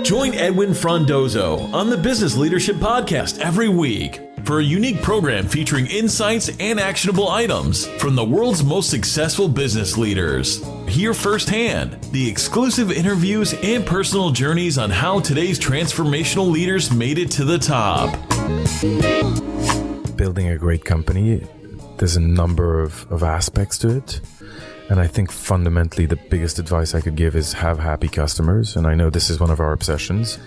Join Edwin Frondozo on the Business Leadership Podcast every week for a unique program featuring insights and actionable items from the world's most successful business leaders. Hear firsthand the exclusive interviews and personal journeys on how today's transformational leaders made it to the top. Building a great company, there's a number of aspects to it. And I think fundamentally the biggest advice I could give is have happy customers. And I know this is one of our obsessions.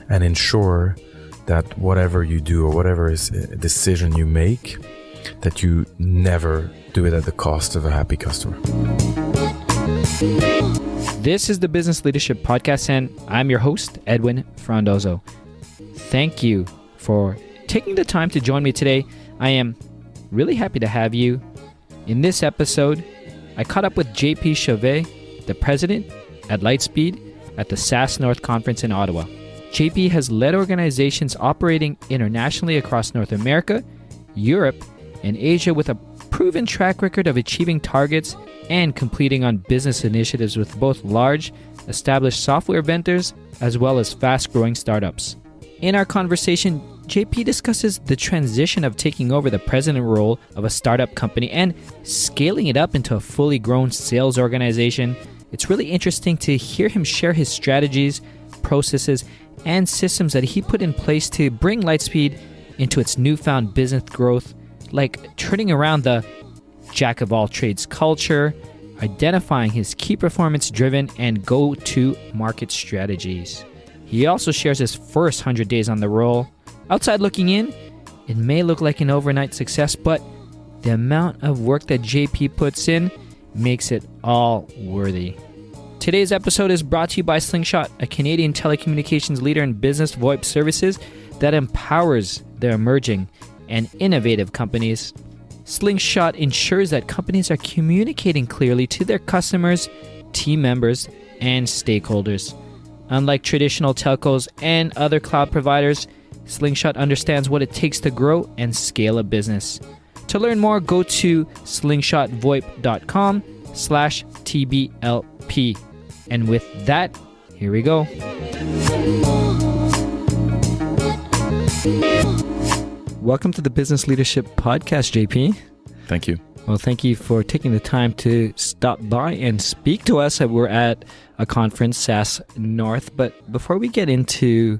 And ensure that whatever you do or whatever decision you make, that you never do it at the cost of a happy customer. This is the Business Leadership Podcast, and I'm your host, Edwin Frondozo. Thank you for taking the time to join me today. I am really happy to have you. In this episode, I caught up with JP Chauvet, the president at Lightspeed at the SaaS North Conference in Ottawa. JP has led organizations operating internationally across North America, Europe, and Asia with a proven track record of achieving targets and completing on business initiatives with both large, established software vendors as well as fast-growing startups. In our conversation, JP discusses the transition of taking over the president role of a startup company and scaling it up into a fully grown sales organization. It's really interesting to hear him share his strategies, processes, and systems that he put in place to bring Lightspeed into its newfound business growth, like turning around the jack-of-all-trades culture, identifying his key performance-driven and go-to-market strategies. He also shares his first 100 days on the roll. Outside looking in, it may look like an overnight success, but the amount of work that JP puts in makes it all worthy. Today's episode is brought to you by Slingshot, a Canadian telecommunications leader in business VoIP services that empowers the emerging and innovative companies. Slingshot ensures that companies are communicating clearly to their customers, team members, and stakeholders. Unlike traditional telcos and other cloud providers, Slingshot understands what it takes to grow and scale a business. To learn more, go to slingshotvoip.com/TBLP. And with that, here we go. Welcome to the Business Leadership Podcast, JP. Thank you. Well, thank you for taking the time to stop by and speak to us. We're at a conference, SaaS North. But before we get into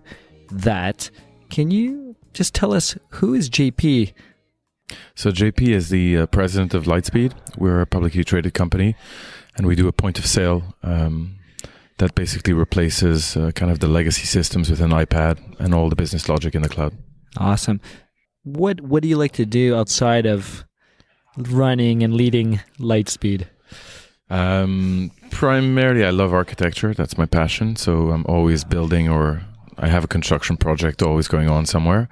that, can you just tell us, who is JP? So JP is the president of Lightspeed. We're a publicly traded company, and we do a point of sale that basically replaces kind of the legacy systems with an iPad and all the business logic in the cloud. Awesome. What do you like to do outside of running and leading Lightspeed? Primarily, I love architecture. That's my passion. So I'm always building, or I have a construction project always going on somewhere,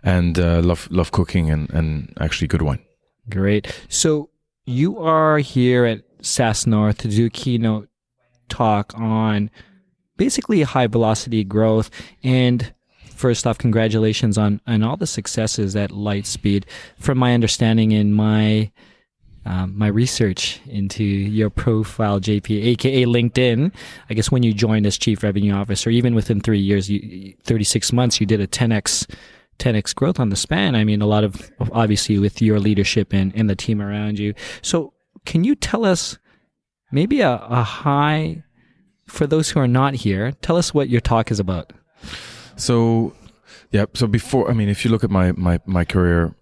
and love cooking and actually good wine. Great. So you are here at SaaS North to do a keynote talk on basically high velocity growth. And first off, congratulations on all the successes at Lightspeed. From my understanding in my research into your profile, JP, aka LinkedIn, I guess when you joined as Chief Revenue Officer, even within 3 years, 36 months, you did a 10x growth on the span. I mean, a lot of, obviously, with your leadership and the team around you. So can you tell us maybe a high, for those who are not here, tell us what your talk is about. So before, I mean, if you look at my career,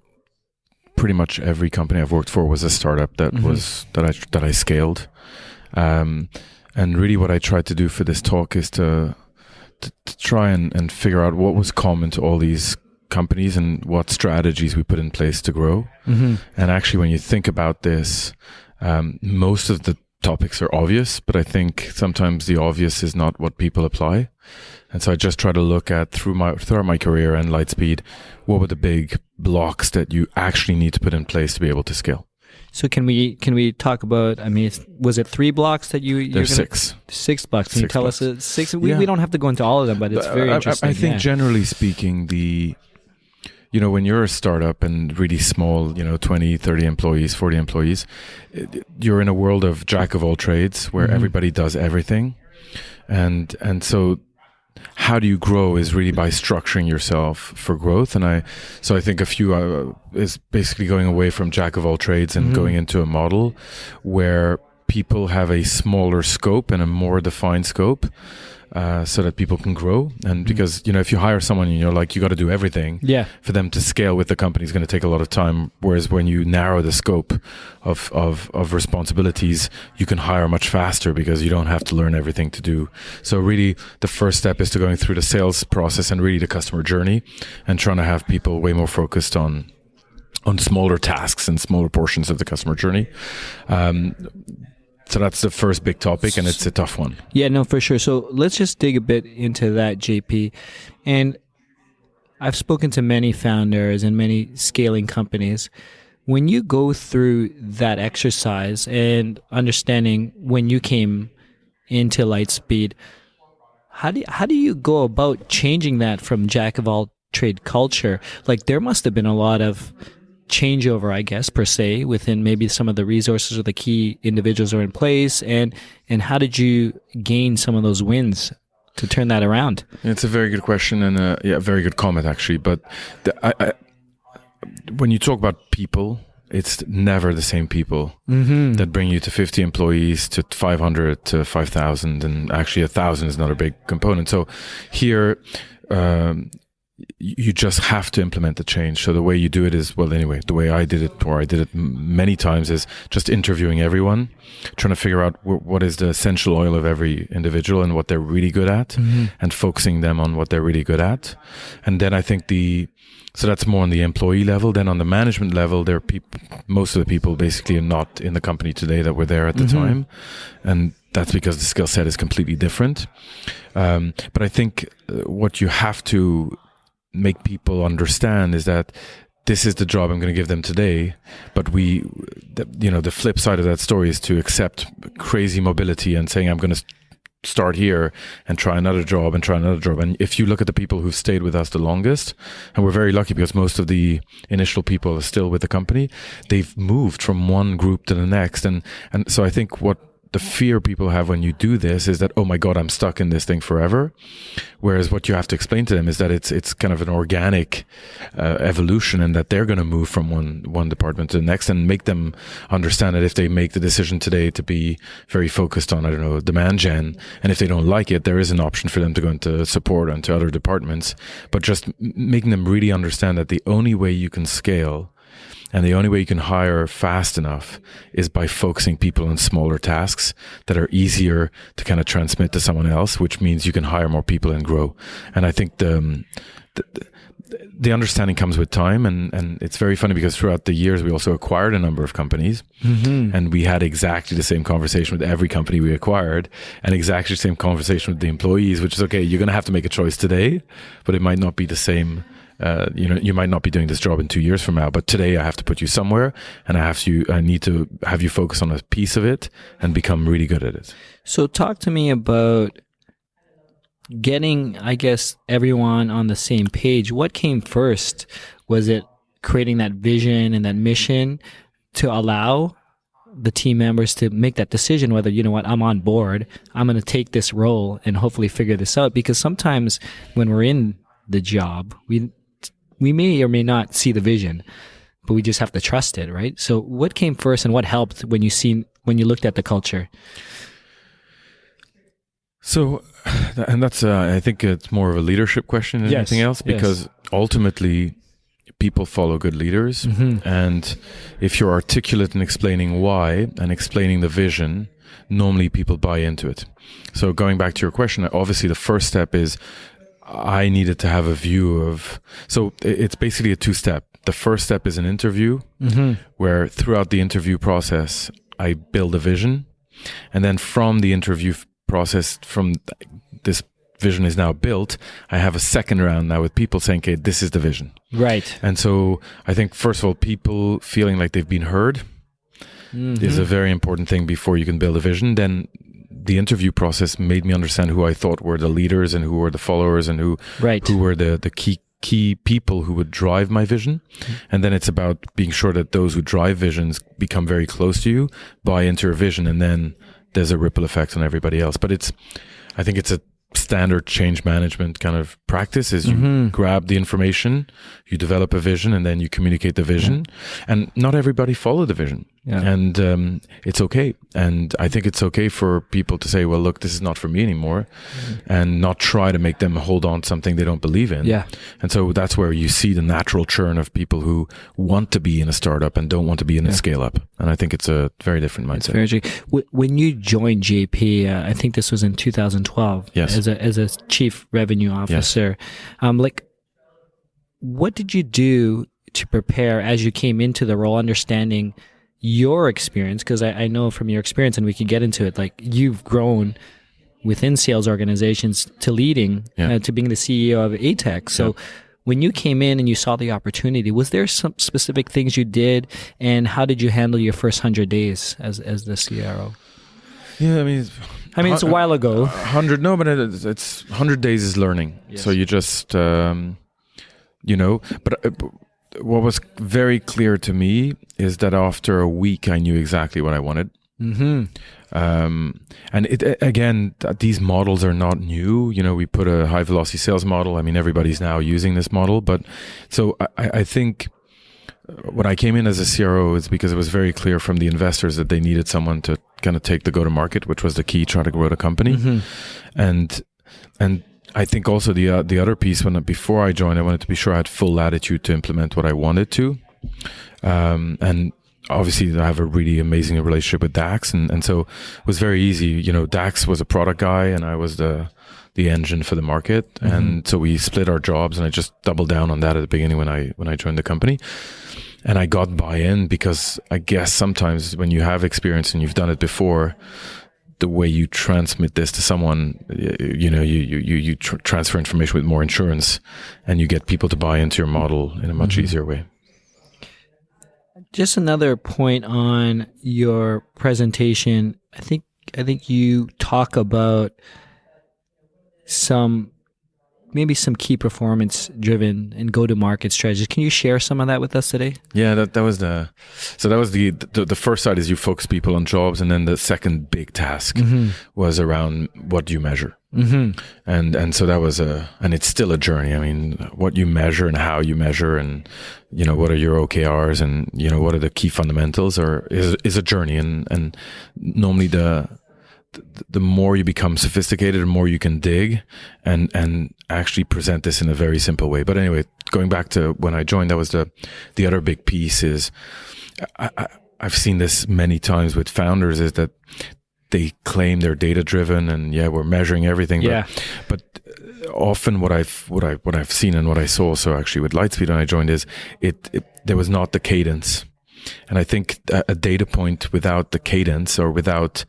pretty much every company I've worked for was a startup that I scaled. And really what I tried to do for this talk is to try and figure out what was common to all these companies and what strategies we put in place to grow. And actually, when you think about this, most of the topics are obvious, but I think sometimes the obvious is not what people apply. And so I just try to look at throughout my career and Lightspeed, what were the big blocks that you actually need to put in place to be able to scale. So can we talk about, I mean, was it 3 blocks that There's 6. 6 blocks. Can you tell us 6? We don't have to go into all of them, but it's very interesting. I think generally speaking, when you're a startup and really small, 20, 30 employees, 40 employees, you're in a world of jack of all trades where everybody does everything. and so how do you grow is really by structuring yourself for growth. And I think a few is basically going away from jack of all trades and going into a model where people have a smaller scope and a more defined scope, so that people can grow. And because, if you hire someone and you're like, you got to do everything, for them to scale with the company is going to take a lot of time. Whereas when you narrow the scope of responsibilities, you can hire much faster because you don't have to learn everything to do. So really the first step is to going through the sales process and really the customer journey and trying to have people way more focused on smaller tasks and smaller portions of the customer journey. So that's the first big topic, and it's a tough one. Yeah, no, for sure. So let's just dig a bit into that, JP. And I've spoken to many founders and many scaling companies. When you go through that exercise and understanding when you came into Lightspeed, how do you go about changing that from jack of all trade culture? Like, there must have been a lot of changeover, I guess, per se, within maybe some of the resources or the key individuals are in place, and how did you gain some of those wins to turn that around? It's a very good question and a very good comment, actually. But when you talk about people, it's never the same people that bring you to 50 employees, to 500, to 5,000, and actually 1,000 is not a big component. So here, you just have to implement the change. So the way you do it is, the way I did it, or I did it many times, is just interviewing everyone, trying to figure out what is the essential oil of every individual and what they're really good at, and focusing them on what they're really good at. And then I think so that's more on the employee level. Then on the management level, there are most of the people basically are not in the company today that were there at the time. And that's because the skill set is completely different. But I think what you have to make people understand is that this is the job I'm going to give them today. But the flip side of that story is to accept crazy mobility and saying, I'm going to start here and try another job and try another job. And if you look at the people who've stayed with us the longest, and we're very lucky because most of the initial people are still with the company, they've moved from one group to the next. And so I think what the fear people have when you do this is that, oh my God, I'm stuck in this thing forever. Whereas what you have to explain to them is that it's kind of an organic evolution, and that they're going to move from one department to the next, and make them understand that if they make the decision today to be very focused on, demand gen, and if they don't like it, there is an option for them to go into support and to other departments. But just making them really understand that the only way you can scale and the only way you can hire fast enough is by focusing people on smaller tasks that are easier to kind of transmit to someone else, which means you can hire more people and grow. And I think the understanding comes with time, and it's very funny because throughout the years we also acquired a number of companies, and we had exactly the same conversation with every company we acquired, and exactly the same conversation with the employees, which is, okay, you're going to have to make a choice today, but it might not be the same. You might not be doing this job in 2 years from now, but today I have to put you somewhere, and I need to have you focus on a piece of it and become really good at it. So talk to me about getting, I guess, everyone on the same page. What came first? Was it creating that vision and that mission to allow the team members to make that decision whether, I'm on board, I'm going to take this role and hopefully figure this out? Because sometimes when we're in the job, we may or may not see the vision, but we just have to trust it, right? So what came first, and what helped when you looked at the culture? So, and that's, I think it's more of a leadership question than anything else, because ultimately people follow good leaders. And if you're articulate in explaining why and explaining the vision, normally people buy into it. So going back to your question, obviously the first step is I needed to have a view of, so it's basically a two-step. The first step is an interview, where throughout the interview process, I build a vision. And then from the interview process, from this vision is now built, I have a second round now with people saying, okay, this is the vision. Right. And so I think, first of all, people feeling like they've been heard is a very important thing before you can build a vision. Then the interview process made me understand who I thought were the leaders and who were the followers and who were the key people who would drive my vision. And then it's about being sure that those who drive visions become very close to you, buy into your vision, and then there's a ripple effect on everybody else. But I think it's a standard change management kind of practice is you grab the information, you develop a vision, and then you communicate the vision. And not everybody follow the vision. And it's okay. And I think it's okay for people to say, well, look, this is not for me anymore, and not try to make them hold on to something they don't believe in. And so that's where you see the natural churn of people who want to be in a startup and don't want to be in a scale up. And I think it's a very different mindset. Very true. When you joined JP, I think this was in 2012 as a chief revenue officer. Like, what did you do to prepare as you came into the role, understanding your experience? Because I know from your experience, and we could get into it, like you've grown within sales organizations to leading, to being the CEO of ATEC. So when you came in and you saw the opportunity, was there some specific things you did, and how did you handle your first 100 days as the CRO? Yeah, I mean, it's a while ago. 100, no, but it's 100 days is learning. So you just, but what was very clear to me is that after a week, I knew exactly what I wanted. And these models are not new. We put a high velocity sales model. I mean, everybody's now using this model. But so I think when I came in as a CRO, it's because it was very clear from the investors that they needed someone to kind of take the go-to-market, which was the key, try to grow the company. And I think also the other piece, before I joined, I wanted to be sure I had full latitude to implement what I wanted to. And obviously I have a really amazing relationship with Dax. And so it was very easy. Dax was a product guy and I was the engine for the market. And so we split our jobs, and I just doubled down on that at the beginning when I joined the company. And I got buy-in because I guess sometimes when you have experience and you've done it before, the way you transmit this to someone, you transfer information with more insurance, and you get people to buy into your model in a much easier way. Just another point on your presentation. I think you talk about maybe some key performance driven and go-to-market strategies. Can you share some of that with us today? Yeah, that was the first side is you focus people on jobs, and then the second big task was around what do you measure. And so that was and it's still a journey. I mean, what you measure and how you measure, and what are your OKRs, and what are the key fundamentals, is a journey. And normally the more you become sophisticated, the more you can dig and actually present this in a very simple way. But anyway, going back to when I joined, that was the other big piece is I've seen this many times with founders, is that they claim they're data driven and we're measuring everything. But often what I've seen and what I saw, so actually with Lightspeed when I joined, is there was not the cadence. And I think a data point without the cadence, or without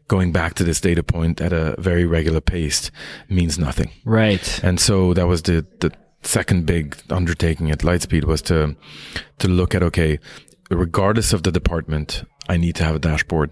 going back to this data point at a very regular pace, means nothing. Right. And so that was the second big undertaking at Lightspeed, was to look at, okay, regardless of the department, I need to have a dashboard.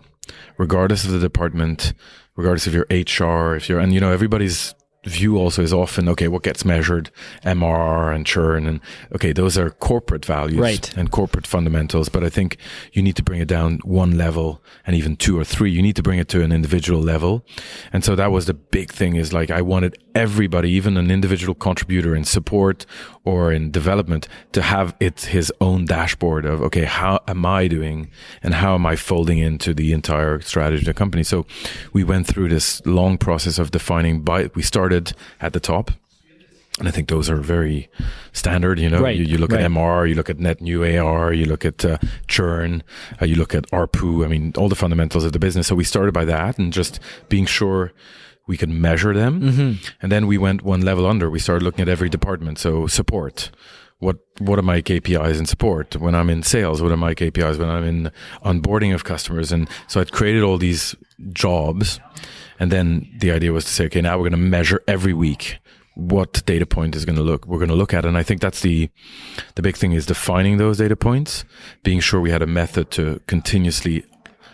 Regardless of the department, regardless of your HR, everybody's view also is often, okay, what gets measured, MRR and churn, and okay, those are corporate values and corporate fundamentals. But I think you need to bring it down one level, and even two or three. You need to bring it to an individual level. And so that was the big thing, is like I wanted everybody, even an individual contributor in support or in development, to have his own dashboard of, okay, how am I doing and how am I folding into the entire strategy of the company? So we went through this long process of defining we started at the top. And I think those are very standard, you look at MR, you look at net new AR, you look at churn, you look at ARPU, I mean, all the fundamentals of the business. So we started by that and just being sure we could measure them. And then we went one level under. We started looking at every department. So support. What are my KPIs in support? When I'm in sales, what are my KPIs? When I'm in onboarding of customers? And so I'd created all these jobs. And then the idea was to say, okay, now we're going to measure every week what data point we're going to look at. And I think that's the big thing, is defining those data points, being sure we had a method to continuously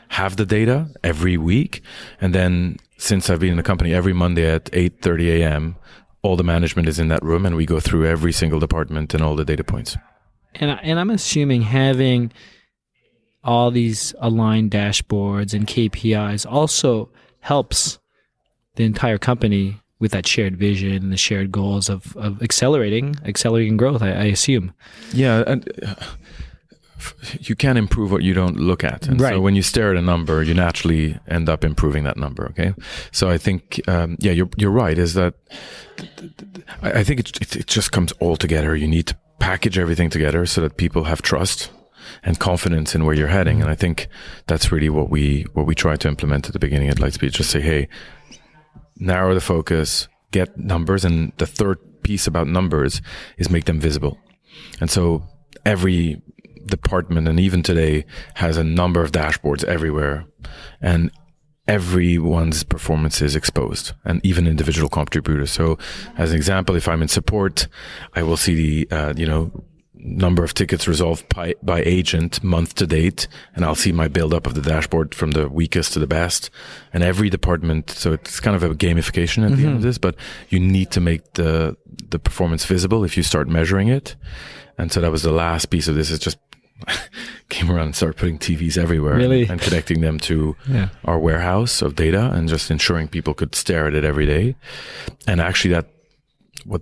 have the data every week. And then since I've been in the company, every Monday at 8:30 a.m., all the management is in that room, and we go through every single department and all the data points. And I'm assuming having all these aligned dashboards and KPIs also helps the entire company with that shared vision and the shared goals of accelerating growth, I assume. Yeah, and you can't improve what you don't look at. And Right. so when you stare at a number, you naturally end up improving that number. Okay. So I think, you're right. Is that I think it just comes all together. You need to package everything together so that people have trust and confidence in where you're heading. And I think that's really what we try to implement at the beginning at Lightspeed. Just say, hey, narrow the focus, get numbers. And the third piece about numbers is make them visible. And so every department, and even today, has a number of dashboards everywhere, and everyone's performance is exposed, and even individual contributors. So as an example, if I'm in support, I will see the number of tickets resolved by agent month to date, and I'll see my build up of the dashboard from the weakest to the best, and every department. So it's kind of a gamification at the end of this, but you need to make the performance visible if you start measuring it. And so that was the last piece of this, is just came around and started putting TVs everywhere. Really? And connecting them to our warehouse of data, and just ensuring people could stare at it every day. And actually what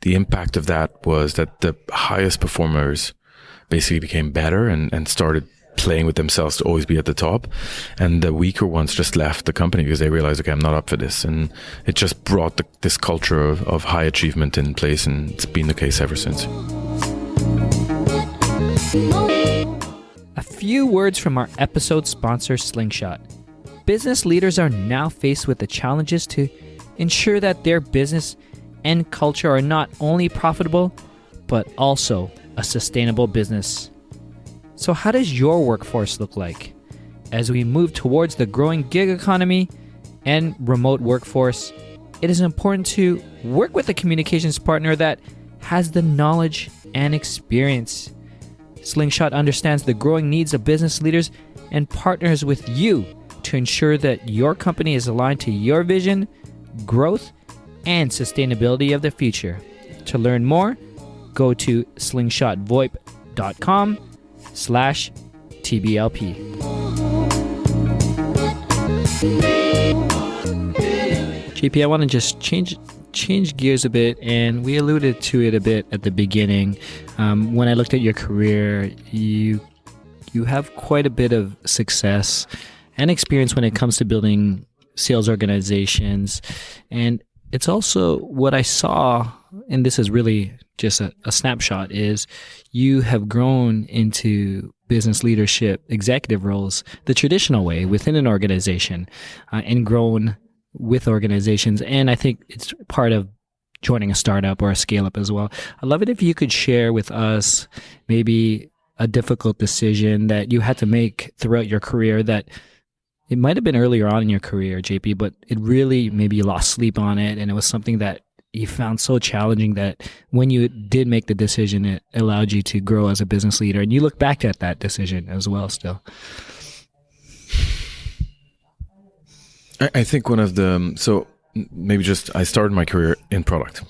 the impact of that was that the highest performers basically became better and started playing with themselves to always be at the top. And the weaker ones just left the company because they realized, okay, I'm not up for this. And it just brought this culture of high achievement in place. And it's been the case ever since. A few words from our episode sponsor, Slingshot. Business leaders are now faced with the challenges to ensure that their business and culture are not only profitable, but also a sustainable business. So how does your workforce look like? As we move towards the growing gig economy and remote workforce, it is important to work with a communications partner that has the knowledge and experience. Slingshot understands the growing needs of business leaders and partners with you to ensure that your company is aligned to your vision, growth, and sustainability of the future. To learn more, go to slingshotvoip.com/TBLP. JP, I want to just change gears a bit, and we alluded to it a bit at the beginning. When I looked at your career, you have quite a bit of success and experience when it comes to building sales organizations. And it's also what I saw, and this is really just a snapshot, is you have grown into business leadership executive roles the traditional way within an organization, and grown with organizations. And I think it's part of joining a startup or a scale up as well. I'd love it if you could share with us maybe a difficult decision that you had to make throughout your career, that it might have been earlier on in your career, JP, but it really, maybe you lost sleep on it, and it was something that you found so challenging that when you did make the decision, it allowed you to grow as a business leader. And you look back at that decision as well still. I think one of the, I started my career in product.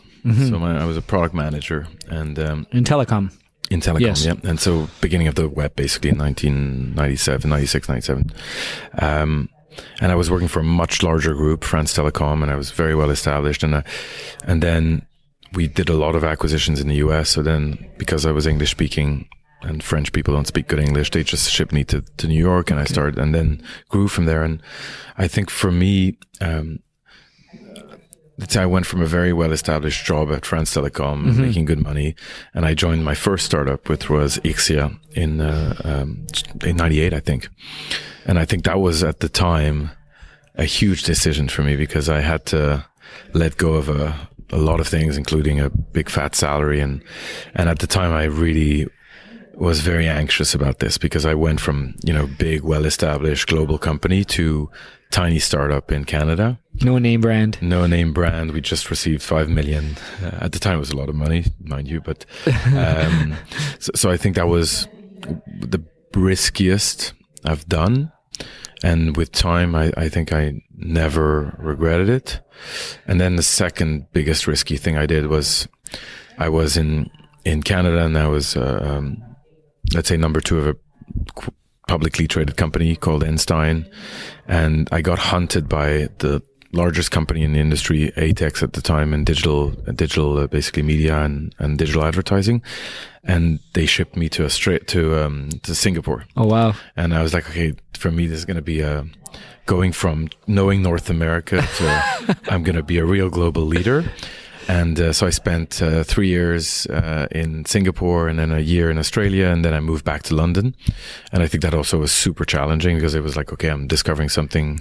So I was a product manager, and in telecom. In telecom, Yes. yeah. And so beginning of the web, basically in 96, 97. And I was working for a much larger group, France Telecom, and I was very well established. And then we did a lot of acquisitions in the US. So then, because I was English speaking and French people don't speak good English, they just shipped me to New York, and I started, and then grew from there. And I think for me, I went from a very well-established job at France Telecom, making good money, and I joined my first startup, which was Ixia in 98, I think. And I think that was, at the time, a huge decision for me, because I had to let go of a lot of things, including a big fat salary. And at the time, I really was very anxious about this, because I went from, big, well-established global company to tiny startup in Canada. No name brand. We just received 5 million. At the time, it was a lot of money, mind you. But so I think that was the riskiest I've done. And with time, I think I never regretted it. And then the second biggest risky thing I did was, I was in Canada, and I was, let's say, number 2 of a publicly traded company called Einstein. And I got hunted by the largest company in the industry, ATEX at the time, in digital basically media and digital advertising, and they shipped me to Singapore. Oh wow! And I was like, okay, for me, this is going to be going from knowing North America to I'm going to be a real global leader. And so I spent 3 years in Singapore and then a year in Australia, and then I moved back to London. And I think that also was super challenging because it was like, okay, I'm discovering something.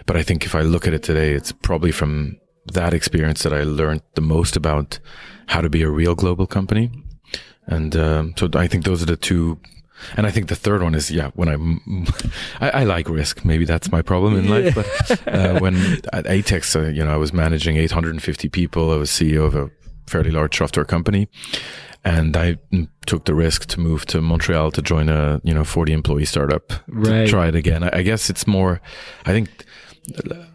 But I think if I look at it today, it's probably from that experience that I learned the most about how to be a real global company. And so I think those are the two. And I think the third one is, when I like risk. Maybe that's my problem in life. But when at ATEX, I was managing 850 people. I was CEO of a fairly large software company. And I took the risk to move to Montreal to join a, 40 employee startup to try it again. I guess it's more, I think,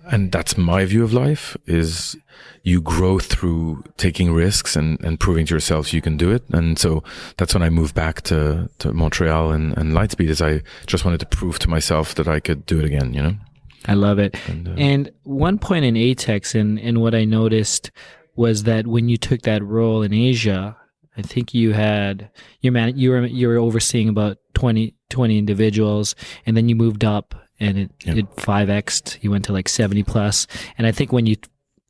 and that's my view of life, is you grow through taking risks and proving to yourself you can do it. And so that's when I moved back to Montreal and Lightspeed, is I just wanted to prove to myself that I could do it again, I love it. And one point in ATEX and what I noticed was that when you took that role in Asia, I think you were overseeing about 20 individuals, and then you moved up and it 5x'd. You went to like 70 plus. And I think when you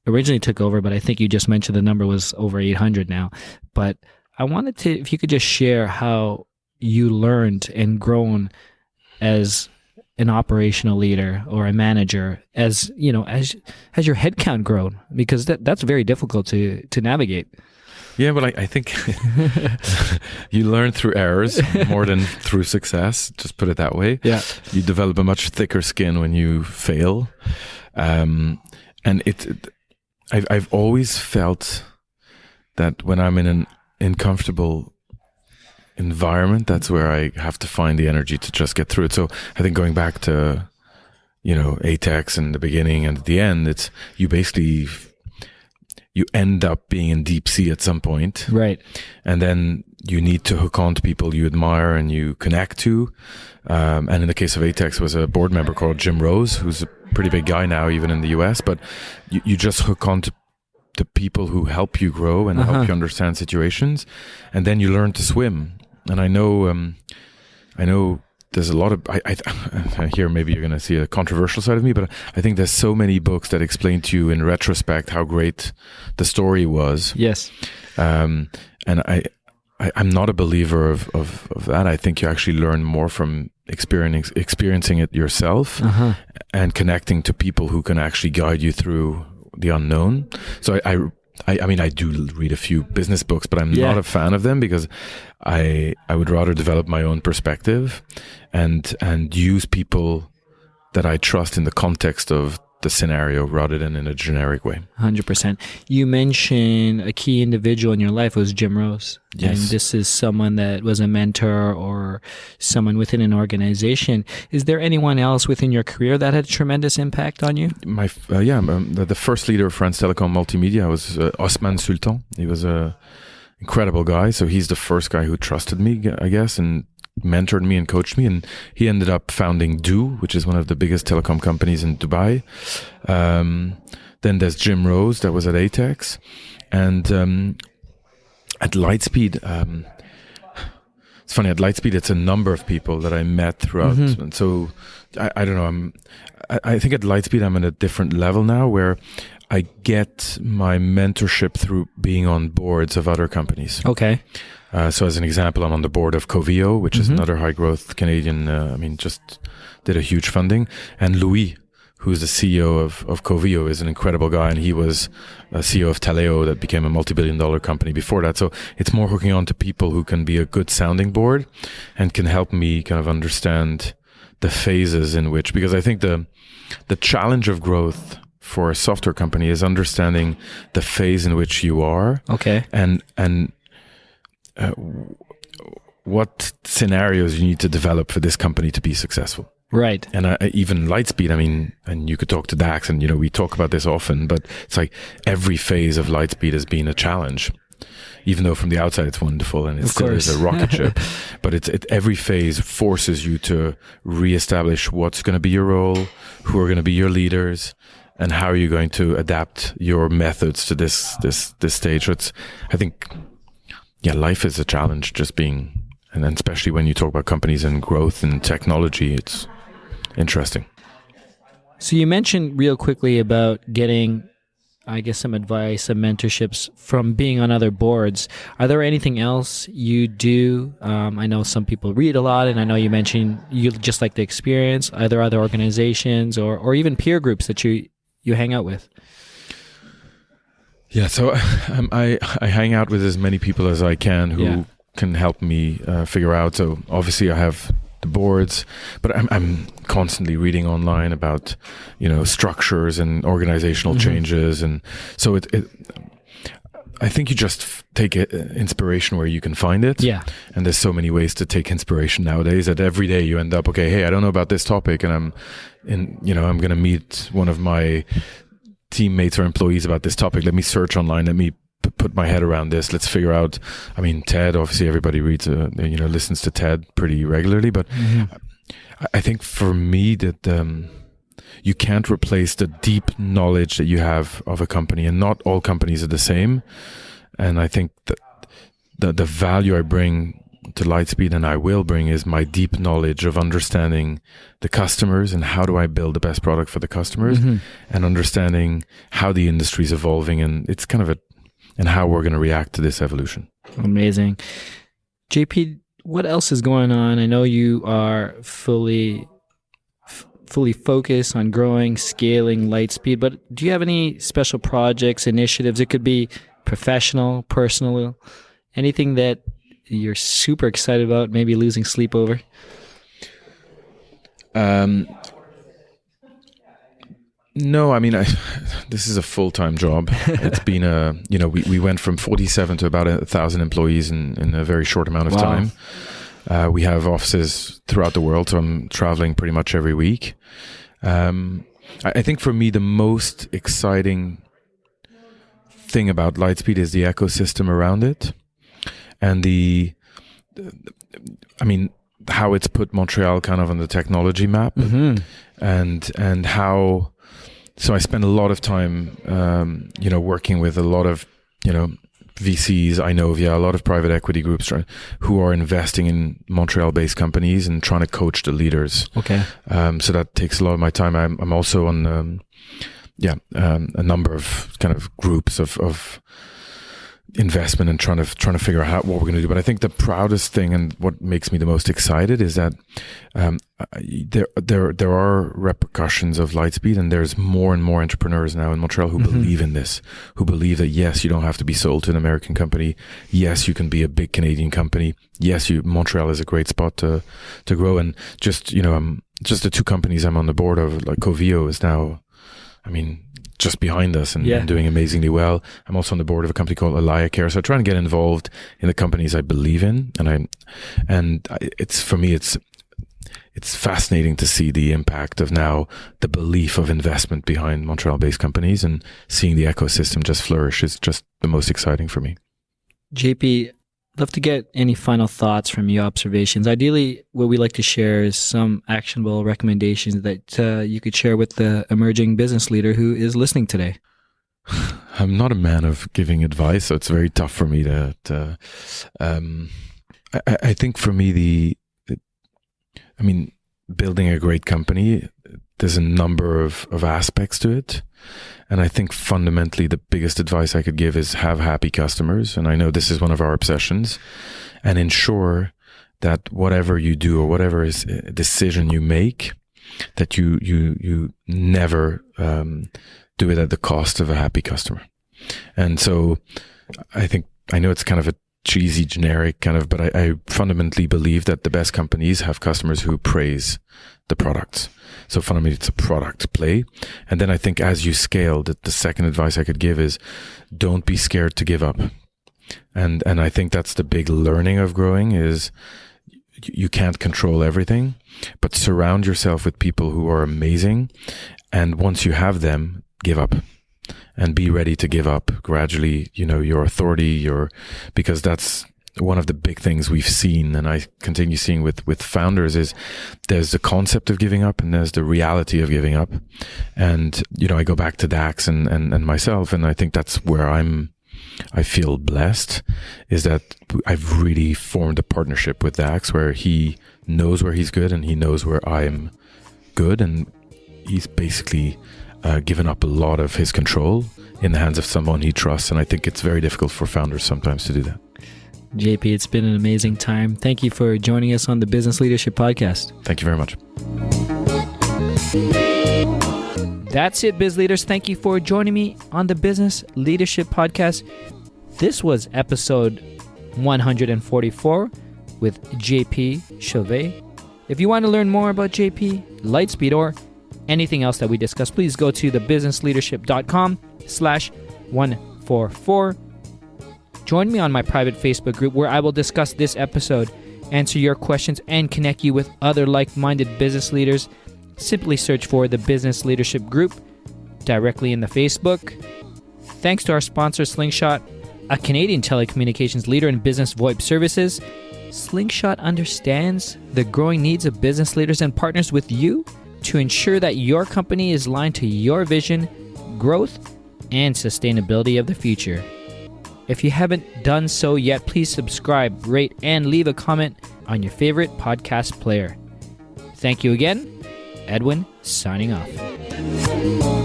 originally took over, but I think you just mentioned the number was over 800 now. But I wanted to, if you could just share how you learned and grown as an operational leader or a manager, as your headcount grown, because that's very difficult to navigate. Yeah, but I think you learn through errors more than through success. Just put it that way. Yeah, you develop a much thicker skin when you fail, and I've always felt that when I'm in an uncomfortable environment, that's where I have to find the energy to just get through it. So I think going back to, ATEX in the beginning and at the end, it's you end up being in deep sea at some point. Right. And then you need to hook on to people you admire and you connect to. And in the case of ATEX, was a board member called Jim Rose, who's a pretty big guy now, even in the US. But you just hook on to people who help you grow and help you understand situations. And then you learn to swim. And I know there's a lot of, I hear maybe you're going to see a controversial side of me, but I think there's so many books that explain to you in retrospect how great the story was. Yes. And I'm not a believer of that. I think you actually learn more from experiencing it yourself and connecting to people who can actually guide you through the unknown. So I mean, I do read a few business books, but I'm not a fan of them because I would rather develop my own perspective and use people that I trust in the context of the scenario rather than in a generic way. 100%. You mentioned a key individual in your life was Jim Rose. Yes. And this is someone that was a mentor or someone within an organization. Is there anyone else within your career that had a tremendous impact on you? The first leader of France Telecom Multimedia was Osman Sultan. He was a incredible guy. So he's the first guy who trusted me, I guess, and mentored me and coached me, and he ended up founding Do, which is one of the biggest telecom companies in Dubai. Then there's Jim Rose that was at ATEX, and at Lightspeed, it's funny, at Lightspeed it's a number of people that I met throughout, and so I don't know, I think at Lightspeed I'm at a different level now where I get my mentorship through being on boards of other companies. Okay. So as an example, I'm on the board of Coveo, which is another high growth Canadian, just did a huge funding. And Louis, who's the CEO of Coveo, is an incredible guy. And he was a CEO of Taleo that became a multi-billion-dollar company before that. So it's more hooking on to people who can be a good sounding board and can help me kind of understand the phases in which, because I think the challenge of growth for a software company is understanding the phase in which you are. Okay. And what scenarios you need to develop for this company to be successful. Right. And even Lightspeed, and you could talk to Dax, and we talk about this often, but it's like every phase of Lightspeed has been a challenge, even though from the outside it's wonderful and it still is a rocket ship. But every phase forces you to reestablish what's going to be your role, who are going to be your leaders, and how are you going to adapt your methods to this stage. So I think, life is a challenge, just being, and then especially when you talk about companies and growth and technology, it's interesting. So you mentioned real quickly about getting, I guess, some advice, some mentorships from being on other boards. Are there anything else you do? I know some people read a lot, and I know you mentioned you just like the experience. Are there other organizations or even peer groups that you hang out with? Yeah, so I hang out with as many people as I can who can help me figure out. So obviously I have the boards, but I'm constantly reading online about, structures and organizational changes. And so I think you just take inspiration where you can find it. Yeah. And there's so many ways to take inspiration nowadays that every day you end up, okay, hey, I don't know about this topic, and I'm going to meet one of my teammates or employees about this topic. Let me search online. Let me put my head around this. Let's figure out. I mean, TED. Obviously, everybody reads, listens to TED pretty regularly. But I think for me that you can't replace the deep knowledge that you have of a company, and not all companies are the same. And I think that the value I bring to Lightspeed, and I will bring, is my deep knowledge of understanding the customers and how do I build the best product for the customers, and understanding how the industry is evolving, and it's kind of and how we're going to react to this evolution. Amazing. JP, what else is going on? I know you are fully focused on growing, scaling Lightspeed, but do you have any special projects, initiatives? It could be professional, personal, anything that you're super excited about, maybe losing sleep over? No, I mean, this is a full-time job. It's been we went from 47 to about 1,000 employees in a very short amount of time. We have offices throughout the world, so I'm traveling pretty much every week. I think for me, the most exciting thing about Lightspeed is the ecosystem around it, and how it's put Montreal kind of on the technology map, and how. So I spend a lot of time, working with a lot of, VCs, Inovia, a lot of private equity groups who are investing in Montreal-based companies and trying to coach the leaders. Okay. So that takes a lot of my time. I'm also on, a number of kind of groups of investment and trying to figure out what we're going to do. But I think the proudest thing and what makes me the most excited is that there are repercussions of Lightspeed, and there's more and more entrepreneurs now in Montreal who believe in this, who believe that yes, you don't have to be sold to an American company. Yes, you can be a big Canadian company. Yes, Montreal is a great spot to grow. And just the two companies I'm on the board of, like Covio is now, just behind us and doing amazingly well. I'm also on the board of a company called Elia Care. So I try and get involved in the companies I believe in, it's fascinating to see the impact of now the belief of investment behind Montreal-based companies, and seeing the ecosystem just flourish is just the most exciting for me. JP, love to get any final thoughts from you, observations. Ideally, what we like to share is some actionable recommendations that you could share with the emerging business leader who is listening today. I'm not a man of giving advice, so it's very tough for me to I think for me, building a great company, there's a number of aspects to it. And I think fundamentally the biggest advice I could give is have happy customers. And I know this is one of our obsessions. And ensure that whatever you do or whatever decision you make, that you never do it at the cost of a happy customer. And so I know it's kind of a cheesy, generic kind of, but I fundamentally believe that the best companies have customers who praise the products. So fundamentally, it's a product play. And then I think as you scale, the second advice I could give is don't be scared to give up. And I think that's the big learning of growing is you can't control everything, but surround yourself with people who are amazing. And once you have them, give up. And be ready to give up gradually, your authority, because that's one of the big things we've seen, and I continue seeing with founders, is there's the concept of giving up and there's the reality of giving up. And, I go back to Dax and myself, and I think that's where I feel blessed, is that I've really formed a partnership with Dax where he knows where he's good and he knows where I'm good. And he's basically given up a lot of his control in the hands of someone he trusts. And I think it's very difficult for founders sometimes to do that. JP, it's been an amazing time. Thank you for joining us on the Business Leadership Podcast. Thank you very much. That's it, Biz Leaders. Thank you for joining me on the Business Leadership Podcast. This was episode 144 with JP Chauvet. If you want to learn more about JP, Lightspeed, or anything else that we discussed, please go to thebusinessleadership.com/144. Join me on my private Facebook group where I will discuss this episode, answer your questions, and connect you with other like-minded business leaders. Simply search for the Business Leadership Group directly in the Facebook. Thanks to our sponsor, Slingshot, a Canadian telecommunications leader in business VoIP services. Slingshot understands the growing needs of business leaders and partners with you to ensure that your company is aligned to your vision, growth, and sustainability of the future. If you haven't done so yet, please subscribe, rate, and leave a comment on your favorite podcast player. Thank you again. Edwin, signing off.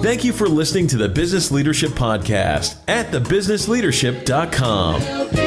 Thank you for listening to the Business Leadership Podcast at thebusinessleadership.com.